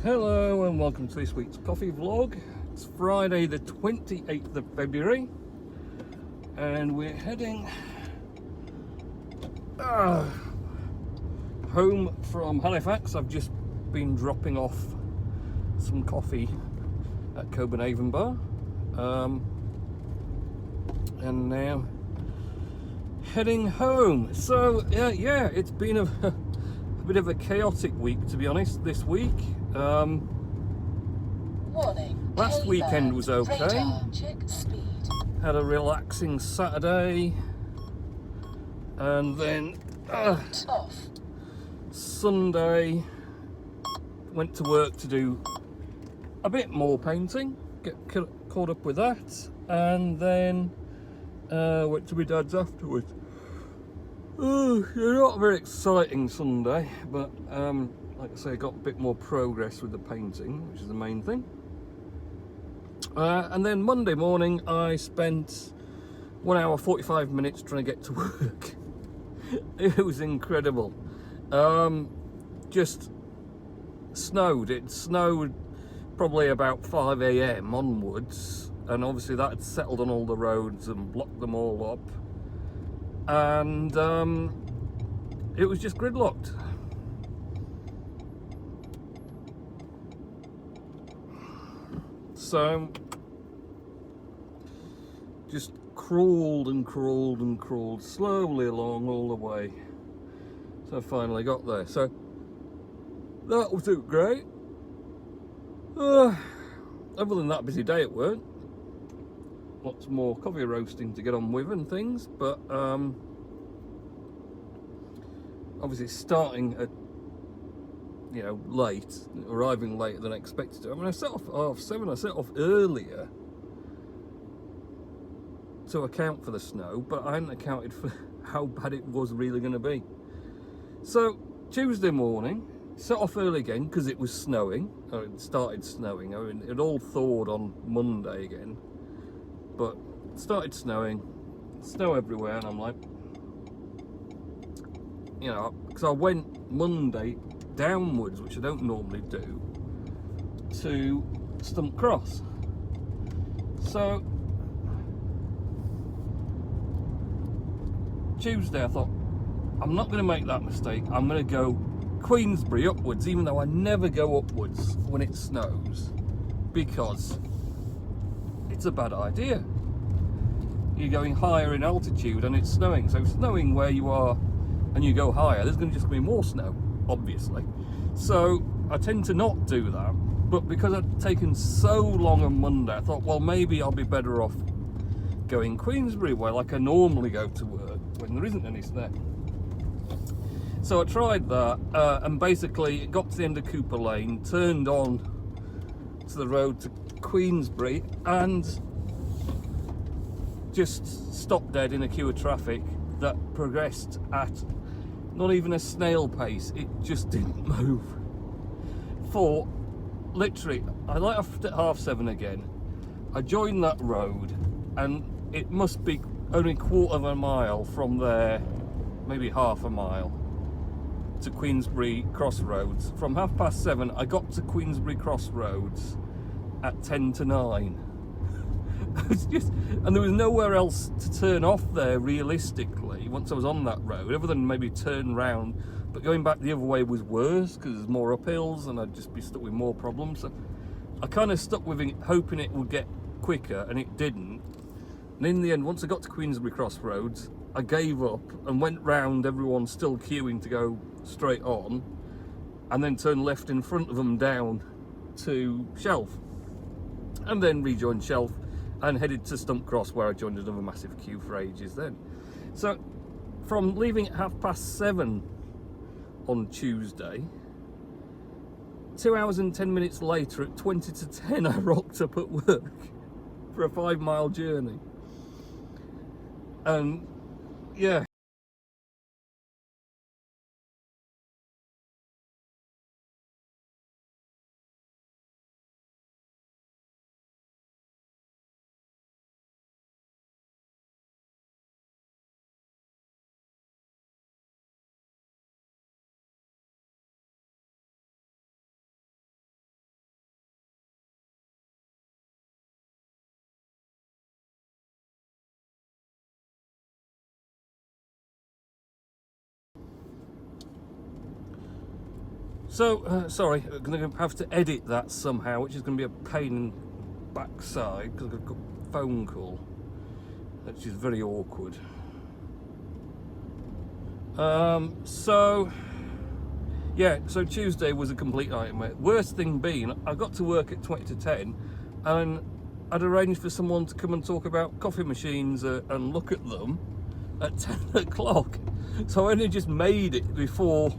Hello and welcome to this week's coffee vlog. It's Friday the 28th of February and we're heading home from Halifax. I've just been dropping off some coffee at Copenhagen Bar and now heading home. So yeah, it's been a bit of a chaotic week, to be honest, this week. Last weekend was okay. Had a relaxing Saturday, and then Sunday went to work to do a bit more painting, get caught up with that, and then went to my dad's afterwards. Not a very exciting Sunday, but like I say, I got a bit more progress with the painting, which is the main thing. And then Monday morning I spent 1 hour 45 minutes trying to get to work. It was incredible. Just snowed. It snowed probably about 5 AM onwards, and obviously that had settled on all the roads and blocked them all up, and it was just gridlocked. So just crawled and crawled and crawled slowly along all the way. So I finally got there. So that was great. Other than that, busy day at work. Lots more coffee roasting to get on with and things, but obviously starting at late, arriving later than expected to. I mean, I set off at 7:30. I set off earlier to account for the snow, but I hadn't accounted for how bad it was really going to be. So Tuesday morning, set off early again because it was snowing. It started snowing. I mean, it all thawed on Monday again, but it started snowing, snow everywhere, and I'm like, because I went Monday downwards, which I don't normally do, to Stump Cross. So Tuesday I thought, I'm not going to make that mistake. I'm going to go Queensbury upwards, even though I never go upwards when it snows, because it's a bad idea. You're going higher in altitude and it's snowing. So snowing where you are and you go higher, there's going to just be more snow, obviously. So I tend to not do that, but because I'd taken so long on Monday, I thought, well, maybe I'll be better off going Queensbury way, like I normally go to work when there isn't any snow. So I tried that, and basically it got to the end of Cooper Lane, turned on to the road to Queensbury, and just stopped dead in a queue of traffic that progressed at not even a snail pace. It just didn't move. For literally, I let off at 7:30 again. I joined that road, and it must be only a quarter of a mile from there, maybe half a mile, to Queensbury Crossroads. From 7:30, I got to Queensbury Crossroads at 9:10. And there was nowhere else to turn off there realistically once I was on that road, other than maybe turn round. But going back the other way was worse because there's more uphills and I'd just be stuck with more problems. So I kind of stuck with it, hoping it would get quicker, and it didn't. And in the end, once I got to Queensbury Crossroads, I gave up and went round everyone still queuing to go straight on, and then turned left in front of them down to Shelf, and then rejoined Shelf and headed to Stump Cross, where I joined another massive queue for ages then. So from leaving at 7:30 on Tuesday, 2 hours and 10 minutes later at 10:20, I rocked up at work for a 5-mile journey. And yeah, So, sorry, I'm going to have to edit that somehow, which is going to be a pain in the backside, because I've got a phone call, which is very awkward. So Tuesday was a complete nightmare. Worst thing being, I got to work at 20 to 10, and I'd arranged for someone to come and talk about coffee machines and look at them at 10 o'clock. So I only just made it before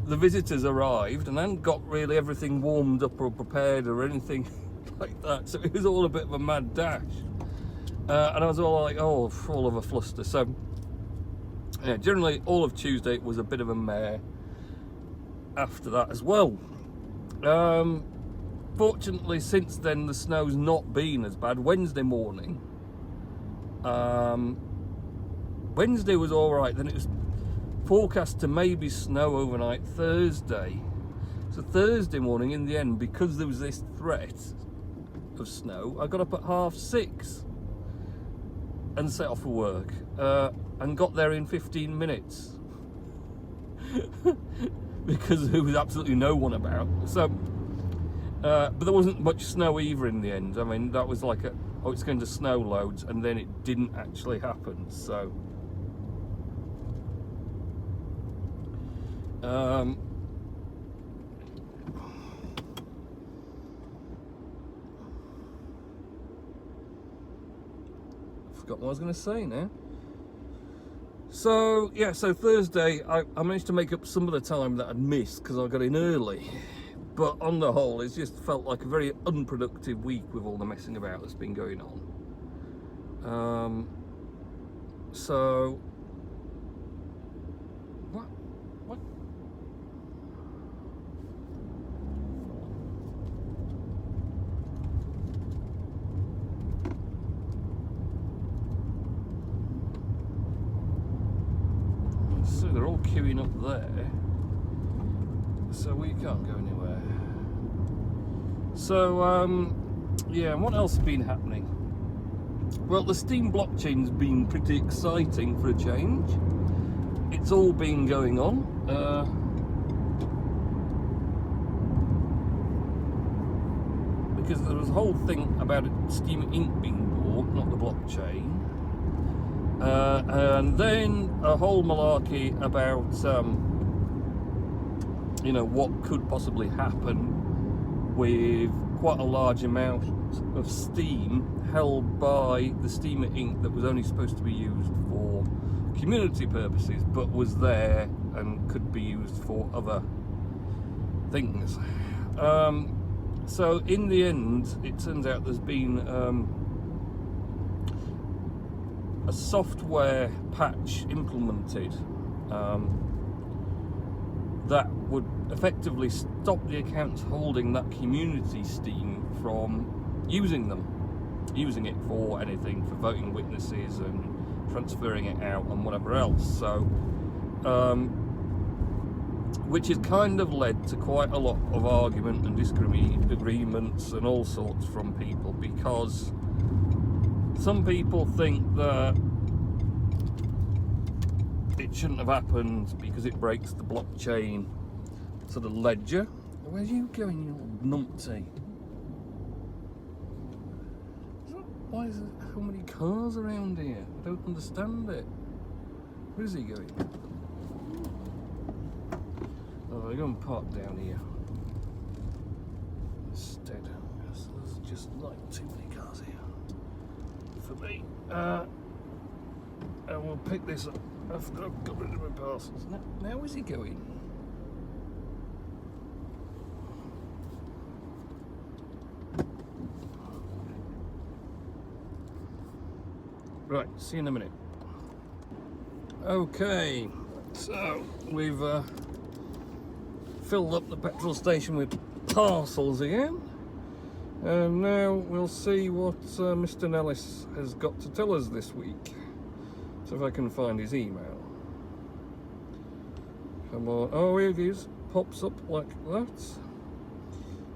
the visitors arrived, and I hadn't got really everything warmed up or prepared or anything like that. So it was all a bit of a mad dash. And I was all like, oh, all of a fluster. So yeah, generally all of Tuesday was a bit of a mare after that as well. Fortunately, since then the snow's not been as bad. Wednesday morning, Wednesday was all right. Then it was forecast to maybe snow overnight Thursday. So Thursday morning, in the end, because there was this threat of snow, I got up at 6:30 and set off for work, and got there in 15 minutes because there was absolutely no one about. So but there wasn't much snow either in the end. I mean, that was like it's going to snow loads, and then it didn't actually happen. So forgot what I was going to say now. So yeah, so Thursday I managed to make up some of the time that I'd missed because I got in early. But on the whole, it's just felt like a very unproductive week with all the messing about that's been going on. So what? So they're all queuing up there. So we can't go anywhere. So yeah, what else has been happening? Well, the Steam blockchain's been pretty exciting for a change. It's all been going on. Because there was a whole thing about Steam Inc. being bought, not the blockchain. And then a whole malarkey about what could possibly happen with quite a large amount of Steam held by the Steam Inc. that was only supposed to be used for community purposes, but was there and could be used for other things. So in the end, it turns out there's been a software patch implemented that would effectively stop the accounts holding that community Steam from using it for anything, for voting witnesses and transferring it out and whatever else. So which has kind of led to quite a lot of argument and disagreements and all sorts from people, because some people think that it shouldn't have happened because it breaks the blockchain sort of ledger. Where are you going, you old numpty? Why is there so many cars around here? I don't understand it. Where is he going? Oh, I'm going to park down here instead. There's just like too many cars here for me. And we'll pick this up. I've got rid of my parcels. Now where's he going? Right, see you in a minute. Okay, so we've filled up the petrol station with parcels again, and now we'll see what Mr. Nellis has got to tell us this week. So if I can find his email. Come on. Oh, here it is. Pops up like that.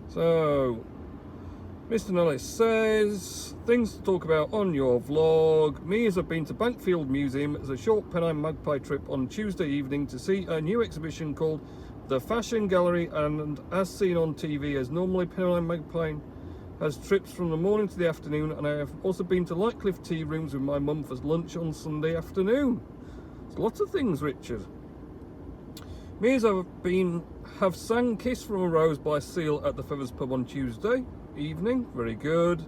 So, Mr. Nellis says, things to talk about on your vlog. Me as I've been to Bankfield Museum as a short Pennine Magpie trip on Tuesday evening to see a new exhibition called the fashion gallery, and as seen on TV, as normally Penryn Magpie has trips from the morning to the afternoon, and I have also been to Lightcliff tea rooms with my mum for lunch on Sunday afternoon. There's lots of things, Richard. Means have sang Kiss from a Rose by Seal at the Feathers pub on Tuesday evening. Very good.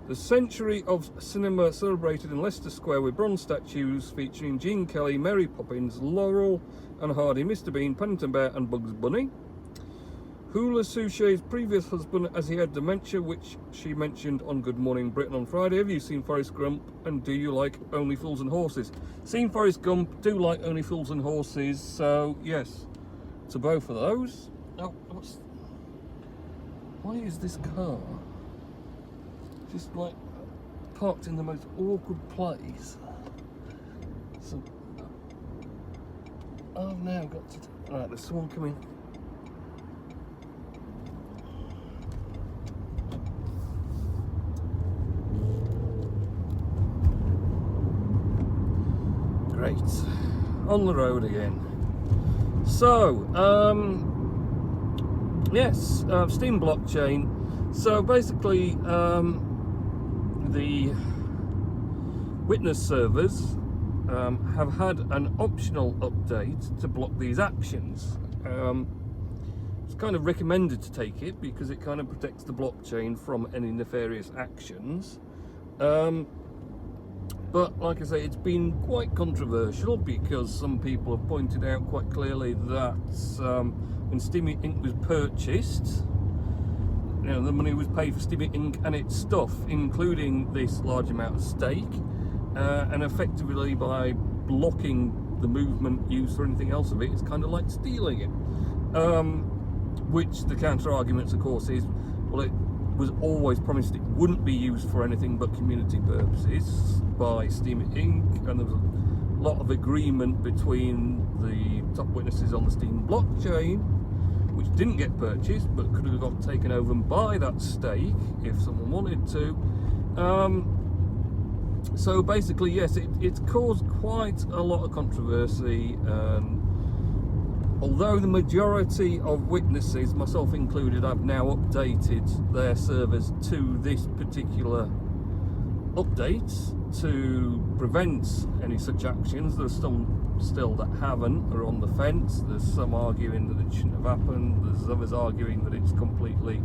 The century of cinema celebrated in Leicester Square with bronze statues featuring Gene Kelly, Mary Poppins, Laurel and Hardy, Mr. Bean, Paddington Bear and Bugs Bunny. Hula Suchet's previous husband, as he had dementia, which she mentioned on Good Morning Britain on Friday. Have you seen Forrest Gump, and do you like Only Fools and Horses? Seen Forrest Gump, do like Only Fools and Horses, so yes, to both of those. Oh, why is this car just like parked in the most awkward place? So I've now got to... Right, there's someone coming. Great. On the road again. So, yes, Steam blockchain. So basically, the witness servers have had an optional update to block these actions. It's kind of recommended to take it because it kind of protects the blockchain from any nefarious actions. But like I say, it's been quite controversial because some people have pointed out quite clearly that when Steamy Inc. was purchased, you know, the money was paid for Steamy Inc. and its stuff, including this large amount of stake, and effectively by blocking the movement, use or anything else of it, it's kind of like stealing it. Which the counter arguments, of course, is, well, it was always promised it wouldn't be used for anything but community purposes by Steam Inc. and there was a lot of agreement between the top witnesses on the Steam blockchain, which didn't get purchased but could have got taken over and buy that stake if someone wanted to. So basically, yes, it's caused quite a lot of controversy. Although the majority of witnesses, myself included, have now updated their servers to this particular update to prevent any such actions, there's some still that haven't, are on the fence. There's some arguing that it shouldn't have happened. There's others arguing that it's completely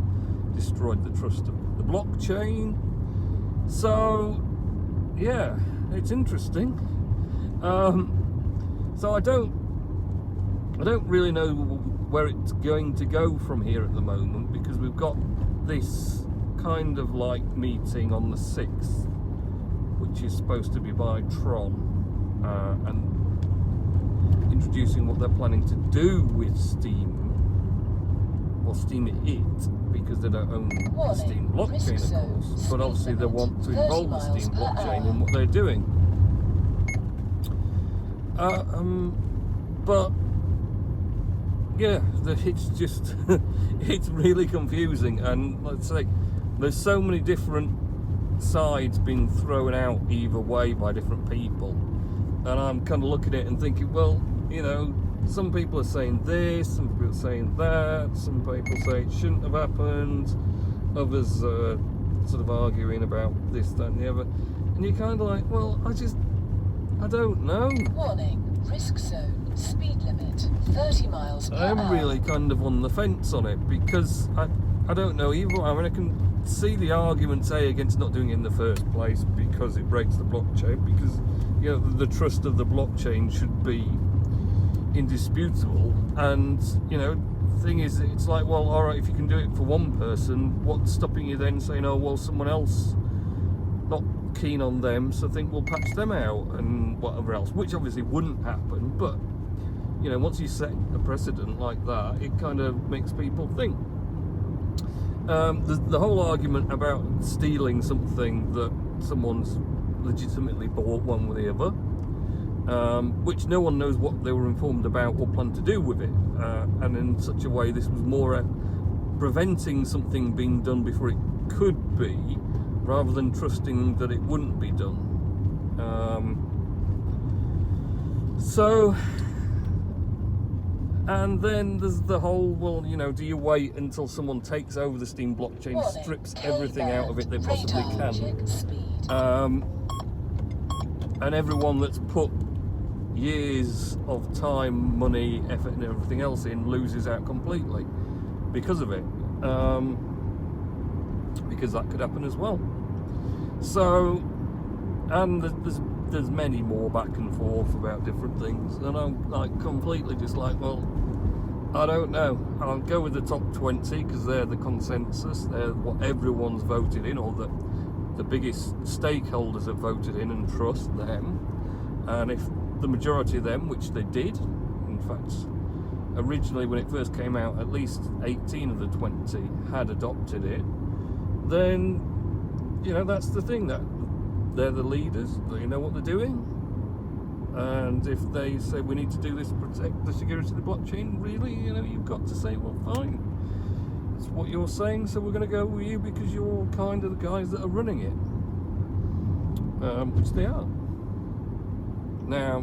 destroyed the trust of the blockchain. So, yeah, it's interesting. So I don't really know where it's going to go from here at the moment, because we've got this kind of like meeting on the 6th, which is supposed to be by Tron, and introducing what they're planning to do with Steam, or Steam It, because they don't own the Steam blockchain, of course, but obviously they want to involve the Steam blockchain in what they're doing. But yeah, it's just it's really confusing, and let's say there's so many different sides being thrown out either way by different people, and I'm kind of looking at it and thinking, well, you know, some people are saying this, some people are saying that, some people say it shouldn't have happened, others are sort of arguing about this, that and the other, and you're kind of like, well, I don't know. Warning, risk zone, speed limit, 30 miles per hour. I'm really kind of on the fence on it, because I don't know either. I mean, I can see the argument, say, against not doing it in the first place because it breaks the blockchain, because, you know, the trust of the blockchain should be indisputable. And, you know, the thing is, it's like, well, all right, if you can do it for one person, what's stopping you then saying, oh, well, someone else not keen on them, so think we'll patch them out and whatever else, which obviously wouldn't happen. But, you know, once you set a precedent like that, it kind of makes people think. The whole argument about stealing something that someone's legitimately bought one with the other, which no one knows what they were informed about or planned to do with it, and in such a way this was more preventing something being done before it could be, rather than trusting that it wouldn't be done. So And then there's the whole, well, you know, do you wait until someone takes over the Steam blockchain, Warning, strips everything out of it they possibly radar, can, check speed. and everyone that's put years of time, money, effort and everything else in loses out completely because of it, because that could happen as well. So, and there's many more back and forth about different things, and I'm like completely just like, well, I don't know. I'll go with the top 20 because they're the consensus, they're what everyone's voted in, or the biggest stakeholders have voted in and trust them. And if the majority of them, which they did, in fact, originally when it first came out, at least 18 of the 20 had adopted it, then, you know, that's the thing, that they're the leaders, they know what they're doing. And if they say we need to do this to protect the security of the blockchain, really, you know, you've got to say, well, fine, it's what you're saying, so we're going to go with you because you're kind of the guys that are running it, which they are. Now,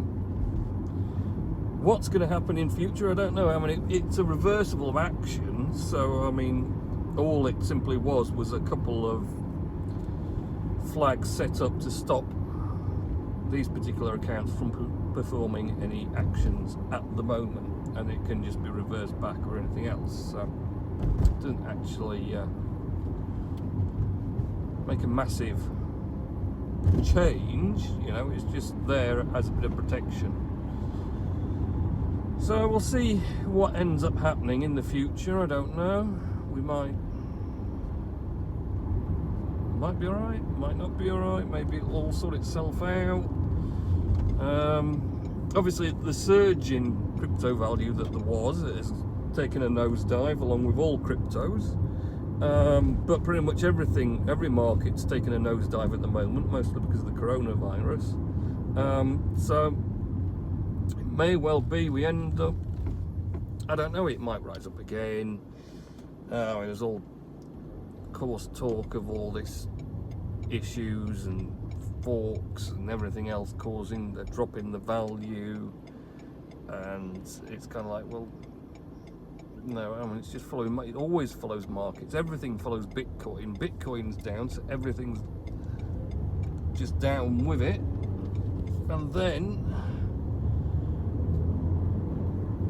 what's going to happen in future, I don't know. I mean, it's a reversible action, so I mean, all it simply was a couple of flags set up to stop these particular accounts from performing any actions at the moment, and it can just be reversed back or anything else. So it doesn't actually make a massive change, you know, it's just there as a bit of protection. So we'll see what ends up happening in the future. I don't know, we might be alright, might not be alright, maybe it'll all sort itself out. Obviously the surge in crypto value that there was has taken a nosedive along with all cryptos, but pretty much every market's taken a nosedive at the moment, mostly because of the coronavirus. So it may well be we end up, I don't know, it might rise up again. There's all, of course, talk of all this issues and forks and everything else causing the drop in the value, and it's kind of like, well, no, I mean, it's just following, it always follows markets, everything follows Bitcoin. Bitcoin's down, so everything's just down with it. And then,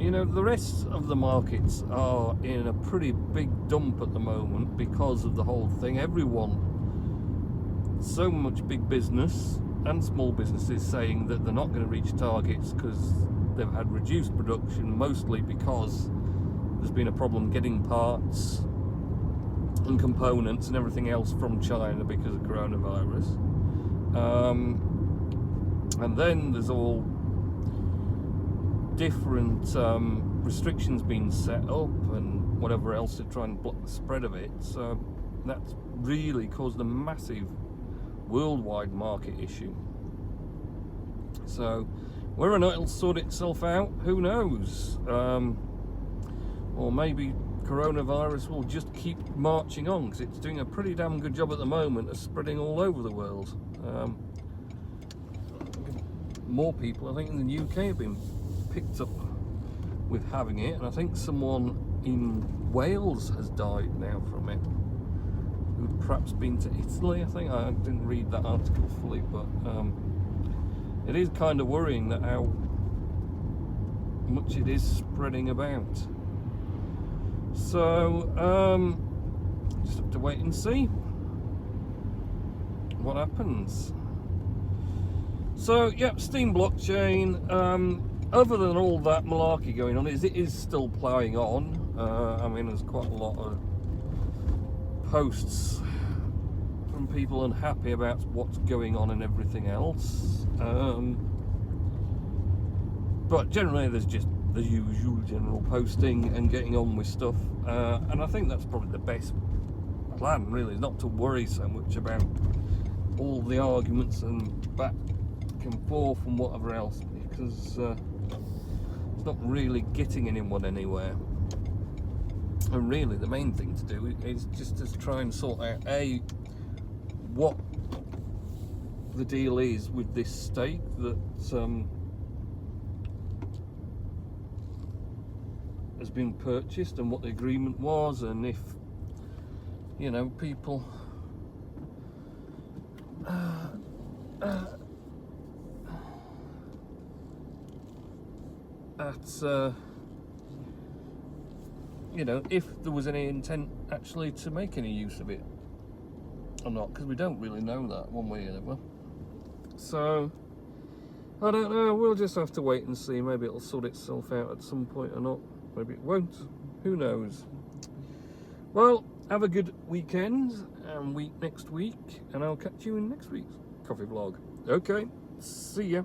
you know, the rest of the markets are in a pretty big dump at the moment because of the whole thing. Everyone, so much big business and small businesses saying that they're not going to reach targets because they've had reduced production, mostly because there's been a problem getting parts and components and everything else from China because of coronavirus. And then there's all different restrictions being set up and whatever else to try and block the spread of it. So that's really caused a massive worldwide market issue. So whether or not it'll sort itself out, who knows? Or maybe coronavirus will just keep marching on, because it's doing a pretty damn good job at the moment of spreading all over the world. More people, I think, in the UK have been picked up with having it, and I think someone in Wales has died now from it, who'd perhaps been to Italy. I think I didn't read that article fully, but it is kind of worrying that how much it is spreading about. So just have to wait and see what happens. So yeah, Steam blockchain, other than all that malarkey going on, it is still ploughing on. I mean, there's quite a lot of posts from people unhappy about what's going on and everything else, but generally there's just the usual general posting and getting on with stuff, and I think that's probably the best plan, really, not to worry so much about all the arguments and back and forth and whatever else, because it's not really getting anyone anywhere. And really the main thing to do is just to try and sort out what the deal is with this stake that has been purchased and what the agreement was, and if, you know, people you know, if there was any intent actually to make any use of it or not, because we don't really know that one way or another. So I don't know, we'll just have to wait and see. Maybe it'll sort itself out at some point or not, maybe it won't, who knows. Well, have a good weekend and next week, and I'll catch you in next week's coffee vlog. Okay, see ya.